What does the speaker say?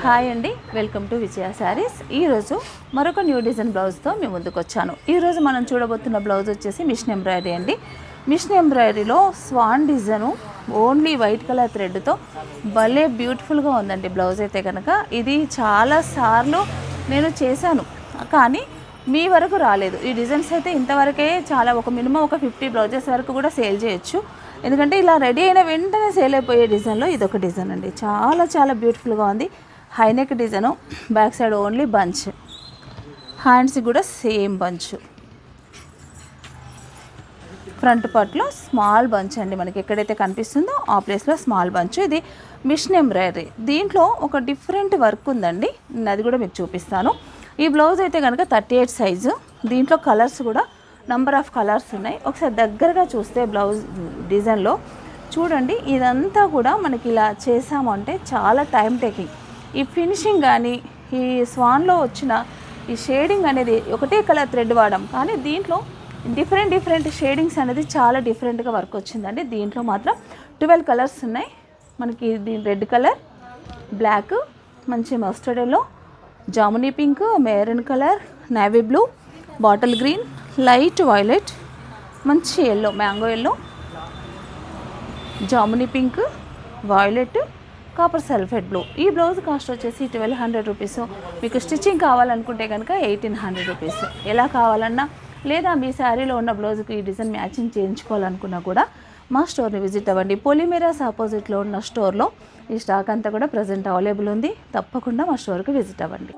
Hi అండి, welcome to విజయ శారీస్. ఈరోజు మరొక న్యూ డిజైన్ బ్లౌజ్తో మీ ముందుకు వచ్చాను. ఈరోజు మనం చూడబోతున్న బ్లౌజ్ వచ్చేసి మిషన్ ఎంబ్రాయిడరీ అండి. మిషన్ ఎంబ్రాయిడరీలో swan design only white colour థ్రెడ్తో భలే బ్యూటిఫుల్గా ఉందండి. బ్లౌజ్ అయితే కనుక ఇది చాలా సార్లు నేను చేశాను, కానీ మీ వరకు రాలేదు. ఈ డిజైన్స్ అయితే ఇంతవరకే చాలా ఒక మినిమం ఒక 50 బ్లౌజెస్ వరకు కూడా సేల్ చేయొచ్చు. ఎందుకంటే ఇలా రెడీ అయిన వెంటనే సేల్ అయిపోయే డిజైన్లో ఇదొక డిజైన్ అండి. చాలా చాలా బ్యూటిఫుల్గా ఉంది. High neck design, back side only bunch, hands కూడా సేమ్ బంచ్, ఫ్రంట్ పార్ట్లో స్మాల్ బంచ్ అండి. మనకి ఎక్కడైతే కనిపిస్తుందో ఆ ప్లేస్లో స్మాల్ బంచ్. ఇది మిషన్ ఎంబ్రాయిడరీ. దీంట్లో ఒక డిఫరెంట్ వర్క్ ఉందండి, నేను అది కూడా మీకు చూపిస్తాను. ఈ బ్లౌజ్ అయితే కనుక 38 సైజు. దీంట్లో కలర్స్ కూడా నంబర్ ఆఫ్ కలర్స్ ఉన్నాయి. ఒకసారి దగ్గరగా చూస్తే బ్లౌజ్ డిజైన్లో చూడండి, ఇదంతా కూడా మనకి ఇలా చేసామంటే చాలా టైం టేకింగ్. ఈ ఫినిషింగ్ కానీ ఈ స్వాన్లో వచ్చిన ఈ షేడింగ్ అనేది ఒకటే కలర్ థ్రెడ్ వాడడం, కానీ దీంట్లో డిఫరెంట్ షేడింగ్స్ అనేది చాలా డిఫరెంట్గా వర్క్ వచ్చిందండి. దీంట్లో మాత్రం 12 కలర్స్ ఉన్నాయి మనకి. దీని రెడ్ కలర్, బ్లాక్, మంచి మస్టర్డ్ ఎల్లో, జామునీ pink, maroon colour, navy blue, bottle green, light violet, మంచి ఎల్లో, మ్యాంగో ఎల్లో, జామునీ pink, violet, copper sulphate blue. ఈ బ్లౌజ్ కాస్ట్ వచ్చేసి 1200 రూపీస్. మీకు స్టిచ్చింగ్ కావాలనుకుంటే కనుక 1800 రూపీస్. ఎలా కావాలన్నా, లేదా మీ శారీలో ఉన్న బ్లౌజ్కి ఈ డిజైన్ మ్యాచింగ్ చేయించుకోవాలనుకున్నా కూడా మా స్టోర్ని విజిట్ అవ్వండి. పొలిమేరాస్ ఆపోజిట్లో ఉన్న స్టోర్లో ఈ స్టాక్ అంతా కూడా ప్రజెంట్ అవైలబుల్ ఉంది. తప్పకుండా మా స్టోర్కి విజిట్ అవ్వండి.